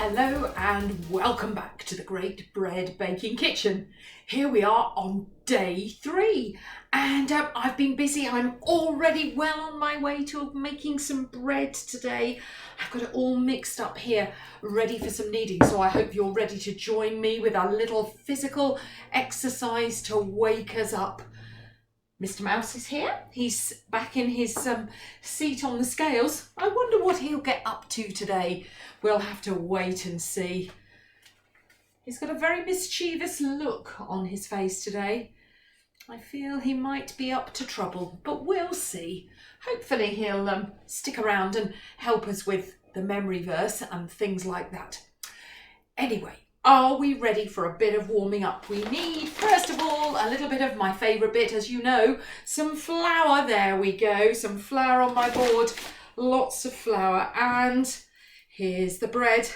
Hello and welcome back to the Great Bread Baking Kitchen. Here we are on day 3 and I've been busy. I'm already well on my way to making some bread today. I've got it all mixed up here, ready for some kneading. So I hope you're ready to join me with our little physical exercise to wake us up. Mr. Mouse is here. He's back in his seat on the scales. I wonder what he'll get up to today. We'll have to wait and see. He's got a very mischievous look on his face today. I feel he might be up to trouble, but we'll see. Hopefully he'll stick around and help us with the memory verse and things like that. Anyway, are we ready for a bit of warming up? We need, first of all, a little bit of my favourite bit, as you know, some flour. There we go, some flour on my board, lots of flour, and here's the bread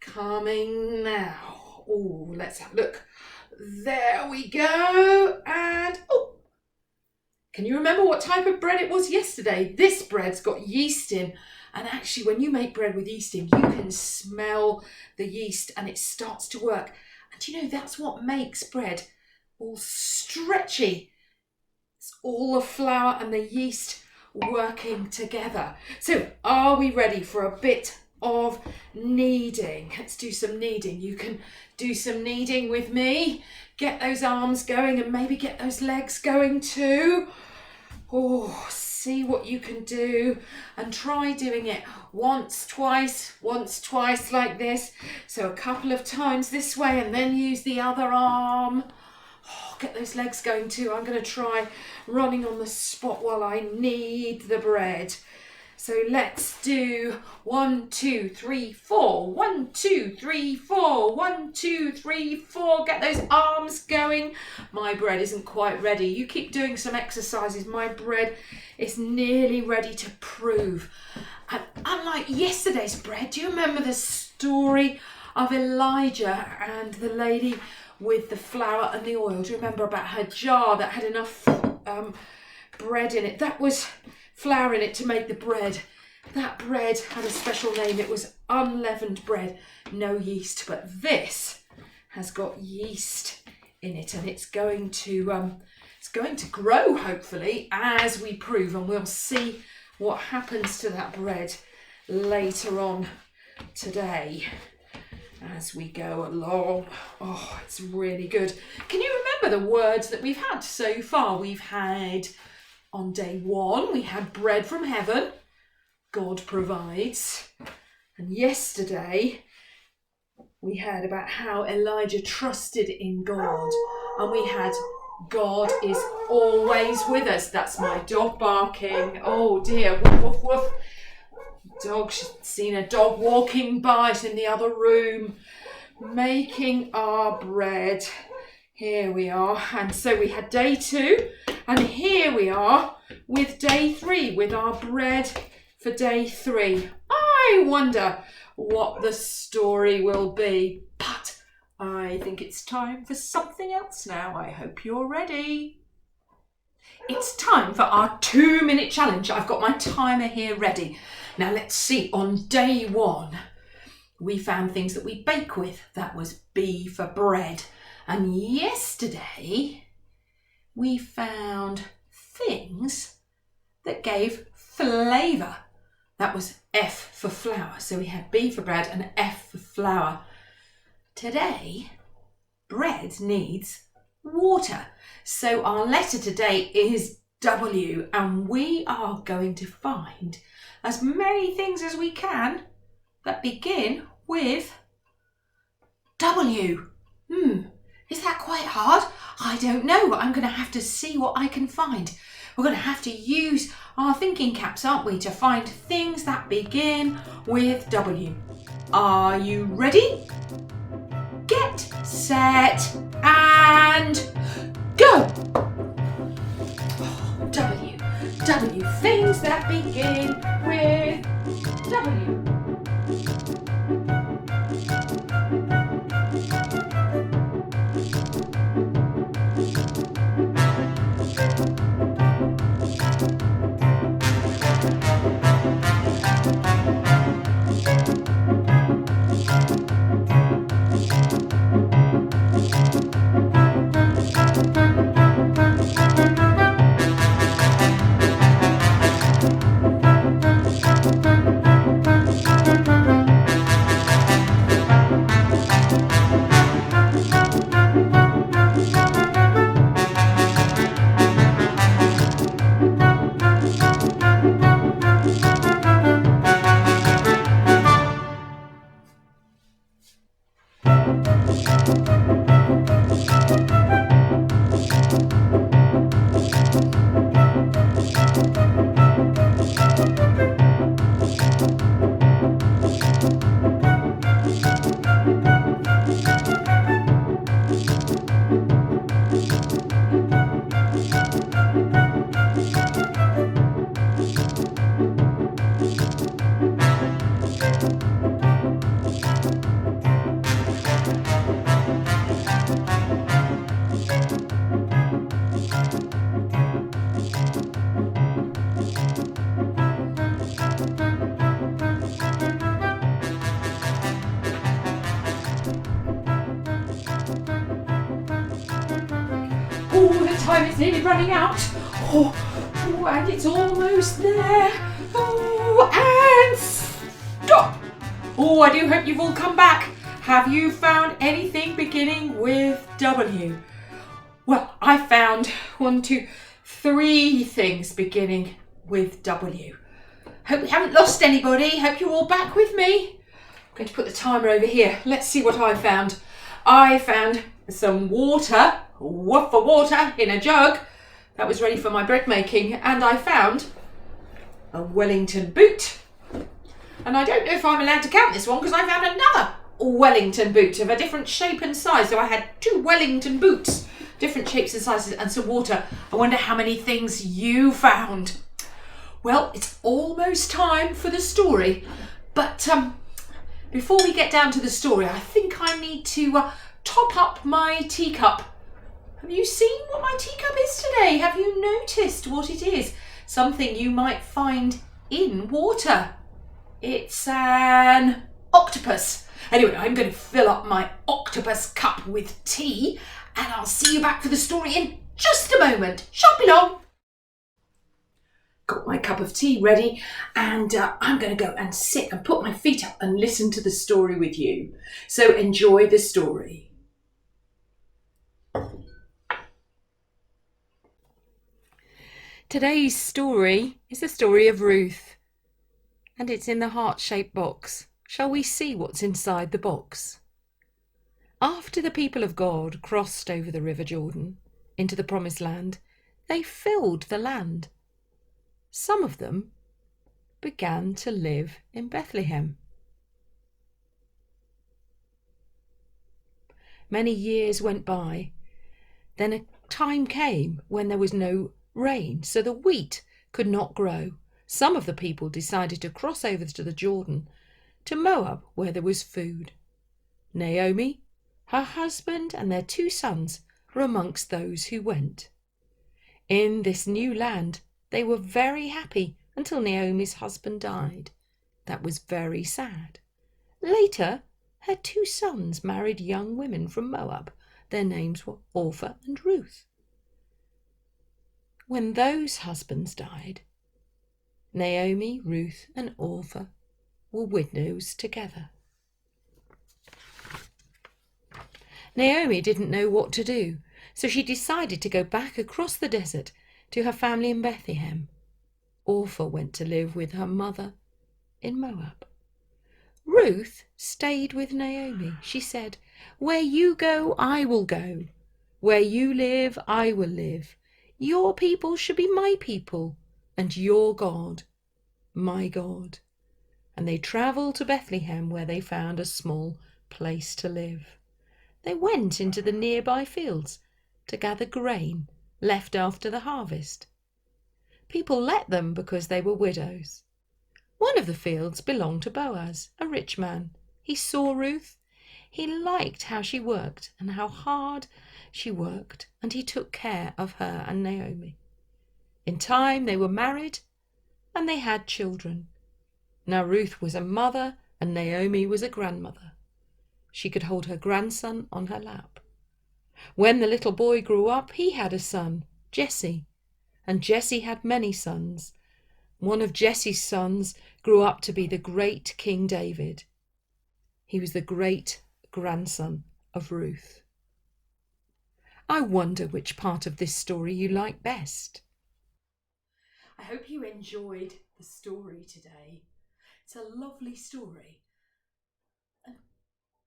coming now. Oh, let's have a look. There we go, and oh, can you remember what type of bread it was yesterday? This bread's got yeast in. And actually, when you make bread with yeast in, you can smell the yeast and it starts to work. And you know, that's what makes bread all stretchy. It's all the flour and the yeast working together. So are we ready for a bit of kneading? Let's do some kneading. You can do some kneading with me. Get those arms going and maybe get those legs going too. Oh, see what you can do and try doing it once, twice like this. So a couple of times this way and then use the other arm. Oh, get those legs going too. I'm going to try running on the spot while I knead the bread. So let's do 1, 2, 3, 4. 1, 2, 3, 4. 1, 2, 3, 4. Get those arms going. My bread isn't quite ready. You keep doing some exercises. My bread is nearly ready to prove. And unlike yesterday's bread, do you remember the story of Elijah and the lady with the flour and the oil? Do you remember about her jar that had enough bread in it? That was flour in it to make the bread. That bread had a special name. It was unleavened bread, no yeast. But this has got yeast in it, and it's going to grow hopefully as we prove, and we'll see what happens to that bread later on today as we go along. Oh, it's really good. Can you remember the words that we've had so far? We've had, on day 1, we had bread from heaven. God provides. And yesterday, we heard about how Elijah trusted in God. And we had God is always with us. That's my dog barking. Oh dear, woof, woof, woof. Dog, she's seen a dog walking by. It's in the other room, making our bread. Here we are. And so we had day 2. And here we are with day 3, with our bread for day 3. I wonder what the story will be, but I think it's time for something else now. I hope you're ready. It's time for our 2-minute challenge. I've got my timer here ready. Now let's see, on day 1, we found things that we bake with. That was B for bread. And yesterday, we found things that gave flavour. That was F for flour. So we had B for bread and F for flour. Today, bread needs water. So our letter today is W, and we are going to find as many things as we can that begin with W. Is that quite hard? I don't know. I'm going to have to see what I can find. We're going to have to use our thinking caps, aren't we, to find things that begin with W. Are you ready? Get, set, and go! W. W. Things that begin with W. nearly running out. And it's almost there. And stop. I do hope you've all come back. Have you found anything beginning with W? Well, I found 3 things beginning with W. Hope we haven't lost anybody. Hope you're all back with me. I'm going to put the timer over here. Let's see what I found. I found some water, water in a jug. That was ready for my bread making. And I found a Wellington boot. And I don't know if I'm allowed to count this one because I found another Wellington boot of a different shape and size. So I had 2 Wellington boots, different shapes and sizes, and some water. I wonder how many things you found. Well, it's almost time for the story. But before we get down to the story, I think I need to top up my teacup. Have you seen what my teacup is today? Have you noticed what it is? Something you might find in water. It's an octopus. Anyway, I'm going to fill up my octopus cup with tea, and I'll see you back for the story in just a moment. Shan't be long. Got my cup of tea ready, and I'm going to go and sit and put my feet up and listen to the story with you. So enjoy the story. Today's story is the story of Ruth, and it's in the heart-shaped box. Shall we see what's inside the box? After the people of God crossed over the River Jordan into the Promised Land, they filled the land. Some of them began to live in Bethlehem. Many years went by. Then a time came when there was no rain, so the wheat could not grow. Some of the people decided to cross over to the Jordan, to Moab, where there was food. Naomi, her husband, and their 2 sons were amongst those who went. In this new land, they were very happy until Naomi's husband died. That was very sad. Later, her 2 sons married young women from Moab. Their names were Orpah and Ruth. When those husbands died, Naomi, Ruth, and Orpah were widows together. Naomi didn't know what to do, so she decided to go back across the desert to her family in Bethlehem. Orpah went to live with her mother in Moab. Ruth stayed with Naomi. She said, "Where you go, I will go. Where you live, I will live. Your people should be my people, and your God, my God." And they travelled to Bethlehem, where they found a small place to live. They went into the nearby fields to gather grain left after the harvest. People let them because they were widows. One of the fields belonged to Boaz, a rich man. He saw Ruth. He liked how she worked and how hard she worked, and he took care of her and Naomi. In time they were married and they had children. Now Ruth was a mother and Naomi was a grandmother. She could hold her grandson on her lap. When the little boy grew up, he had a son, Jesse, and Jesse had many sons. One of Jesse's sons grew up to be the great King David. He was the great grandson of Ruth. I wonder which part of this story you like best. I hope you enjoyed the story today. It's a lovely story. And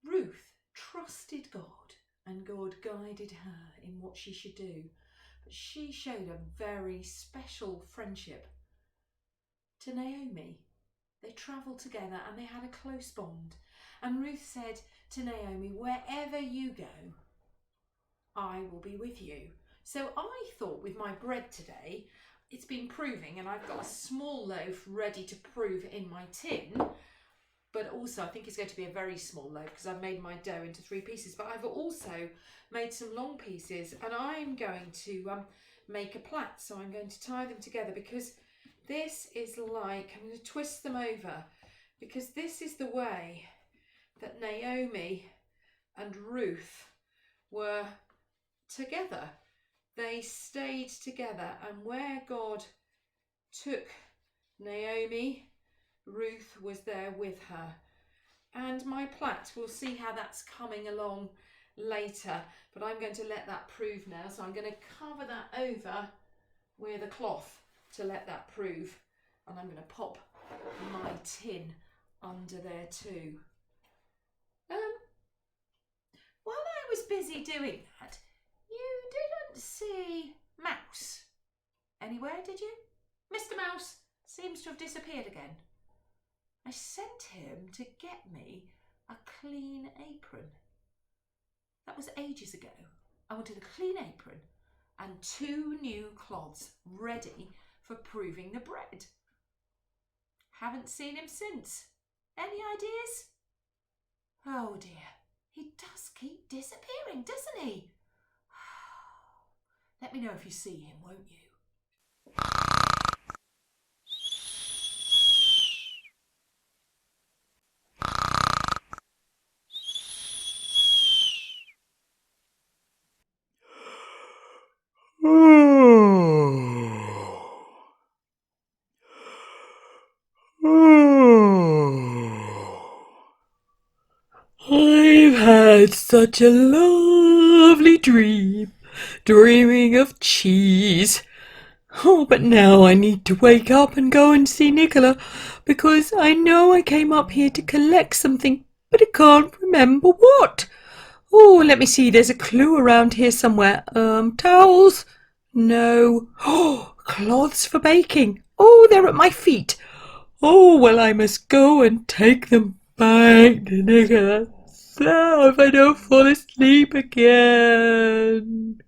Ruth trusted God, and God guided her in what she should do. But she showed a very special friendship to Naomi. They travelled together and they had a close bond. And Ruth said to Naomi, "Wherever you go, I will be with you." So I thought with my bread today, it's been proving, and I've got a small loaf ready to prove in my tin. But also I think it's going to be a very small loaf because I've made my dough into 3 pieces. But I've also made some long pieces, and I'm going to make a plait. So I'm going to tie them together because this is like, I'm going to twist them over because this is the way that Naomi and Ruth were together. they stayed together, and where God took Naomi, Ruth was there with her. And my plait, we'll see how that's coming along later, but I'm going to let that prove now. So I'm going to cover that over with a cloth to let that prove, and I'm going to pop my tin under there too. While I was busy doing that, you didn't see Mouse anywhere, did you? Mr. Mouse seems to have disappeared again. I sent him to get me a clean apron. That was ages ago. I wanted a clean apron and 2 new cloths ready for proving the bread. Haven't seen him since. Any ideas? Oh dear, he does keep disappearing, doesn't he? Let me know if you see him, won't you? I've had such a lovely dream, dreaming of cheese. Oh, but now I need to wake up and go and see Nicola, because I know I came up here to collect something, but I can't remember what. Oh, let me see, there's a clue around here somewhere. Towels? No. Oh, cloths for baking. Oh, they're at my feet. Oh, well, I must go and take them back to Nicola. So if I don't fall asleep again.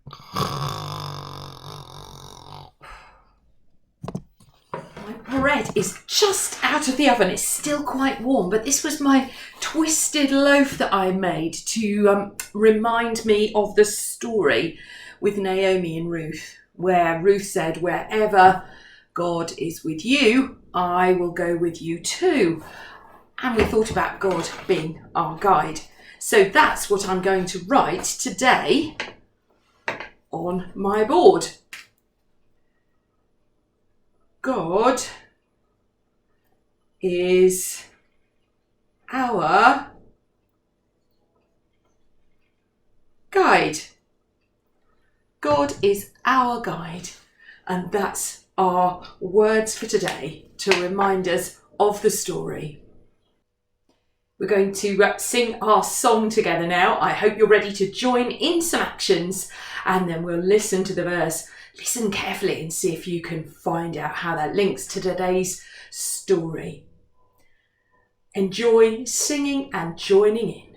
My bread is just out of the oven. It's still quite warm, but this was my twisted loaf that I made to remind me of the story with Naomi and Ruth, where Ruth said, wherever God is with you, I will go with you too. And we thought about God being our guide. So that's what I'm going to write today on my board. God is our guide. God is our guide. And that's our words for today to remind us of the story. We're going to sing our song together now. I hope you're ready to join in some actions, and then we'll listen to the verse. Listen carefully and see if you can find out how that links to today's story. Enjoy singing and joining in.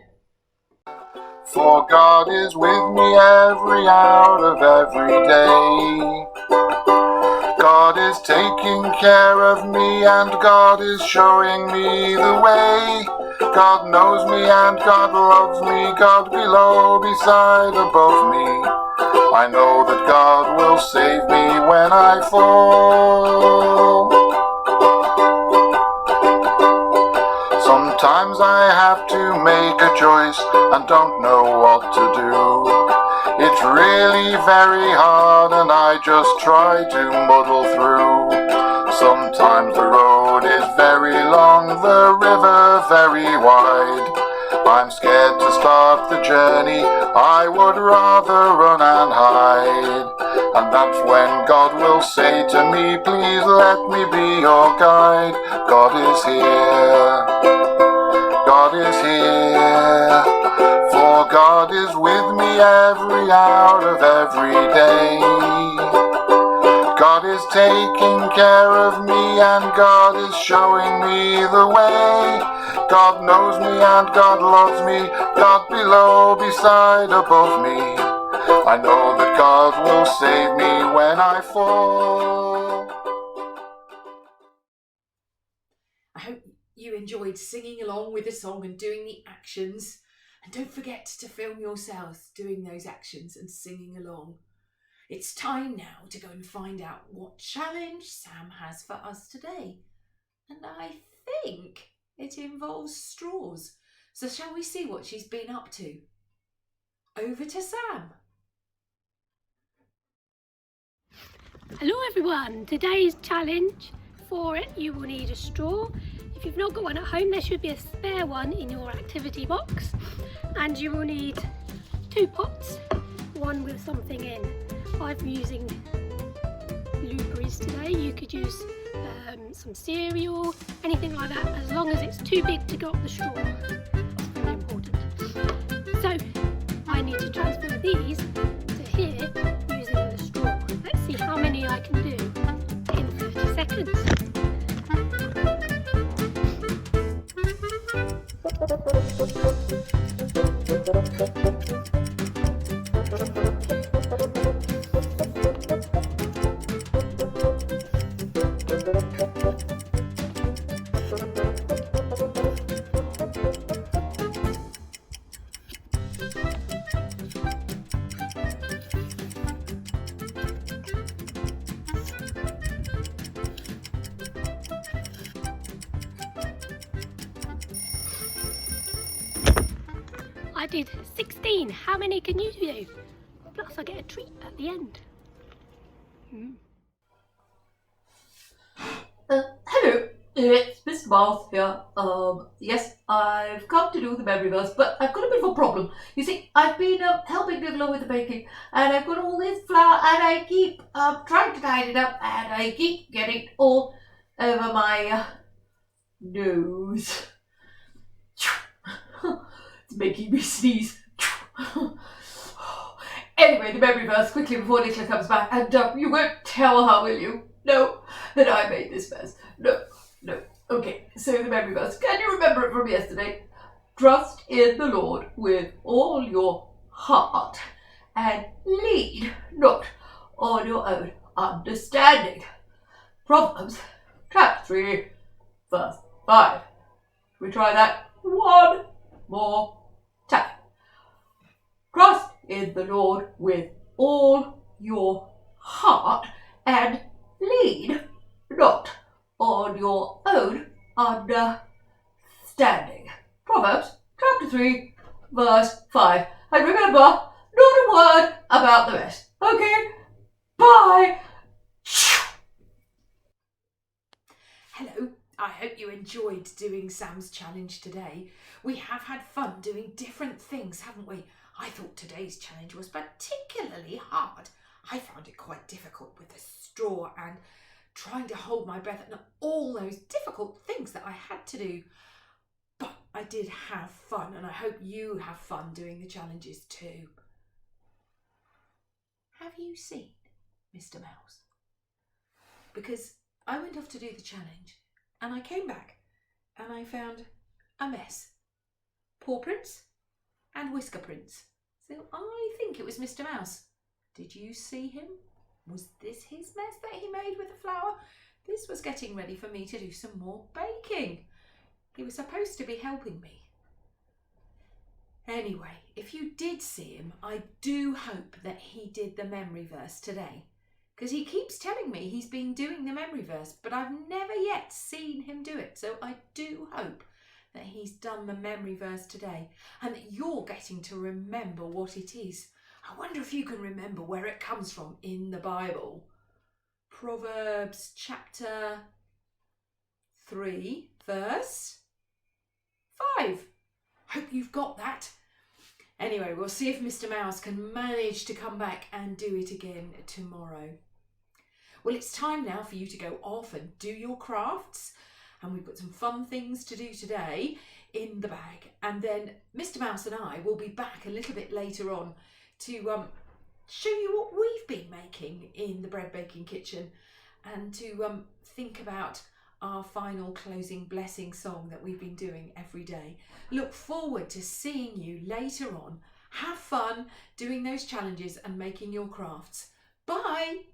For God is with me every hour of every day. God is taking care of me, and God is showing me the way. God knows me and God loves me, God below, beside, above me. I know that God will save me when I fall. Sometimes I have to make a choice and don't know what to do. It's really very hard and I just try to muddle through. Sometimes the road is very long, the river very wide. I'm scared to start the journey, I would rather run and hide. And that's when God will say to me, please let me be your guide. God is here. God is here, for God is with me every hour of every day. God is taking care of me and God is showing me the way. God knows me and God loves me, God below, beside, above me. I know that God will save me when I fall. I hope you enjoyed singing along with the song and doing the actions. And don't forget to film yourselves doing those actions and singing along. It's time now to go and find out what challenge Sam has for us today. And I think it involves straws. So shall we see what she's been up to? Over to Sam. Hello everyone, today's challenge, for it you will need a straw. If you've not got one at home, there should be a spare one in your activity box, and you will need 2 pots, one with something in. I'm using blueberries today. You could use some cereal, anything like that, as long as it's too big to go up the straw. That's very important. So I need to transfer these to here using the straw. Let's see how many I can do in 30 seconds. I did 16. How many can you do? Plus I get a treat at the end. Hello, it's Mr. Mouse here. Yes, I've come to do the memory verse, but I've got a bit of a problem. You see, I've been helping Nicola with the baking, and I've got all this flour, and I keep trying to tidy it up, and I keep getting it all over my nose. It's making me sneeze. Anyway, the memory verse, quickly before Nicola comes back, and you won't tell her, will you? No, that I made this mess. No. Okay, so the memory verse. Can you remember it from yesterday? Trust in the Lord with all your heart, and lean not on your own understanding. Proverbs chapter 3, verse 5. We try that one more time. Trust in the Lord with all your heart, and lean not on your own understanding. Proverbs chapter 3, verse 5. And remember, not a word about the rest. Okay? Bye! Hello, I hope you enjoyed doing Sam's challenge today. We have had fun doing different things, haven't we? I thought today's challenge was particularly hard. I found it quite difficult with the straw and trying to hold my breath and all those difficult things that I had to do. But I did have fun, and I hope you have fun doing the challenges too. Have you seen Mr. Mouse? Because I went off to do the challenge and I came back and I found a mess. Paw prints and whisker prints. So I think it was Mr. Mouse. Did you see him? Was this his mess that he made with the flour? This was getting ready for me to do some more baking. He was supposed to be helping me. Anyway, if you did see him, I do hope that he did the memory verse today. Because he keeps telling me he's been doing the memory verse, but I've never yet seen him do it. So I do hope that he's done the memory verse today and that you're getting to remember what it is. I wonder if you can remember where it comes from in the Bible. Proverbs chapter 3, verse 5. Hope you've got that. Anyway, we'll see if Mr. Mouse can manage to come back and do it again tomorrow. Well, it's time now for you to go off and do your crafts. And we've got some fun things to do today in the bag. And then Mr. Mouse and I will be back a little bit later on to show you what we've been making in the bread baking kitchen and to think about our final closing blessing song that we've been doing every day. Look forward to seeing you later on. Have fun doing those challenges and making your crafts. Bye!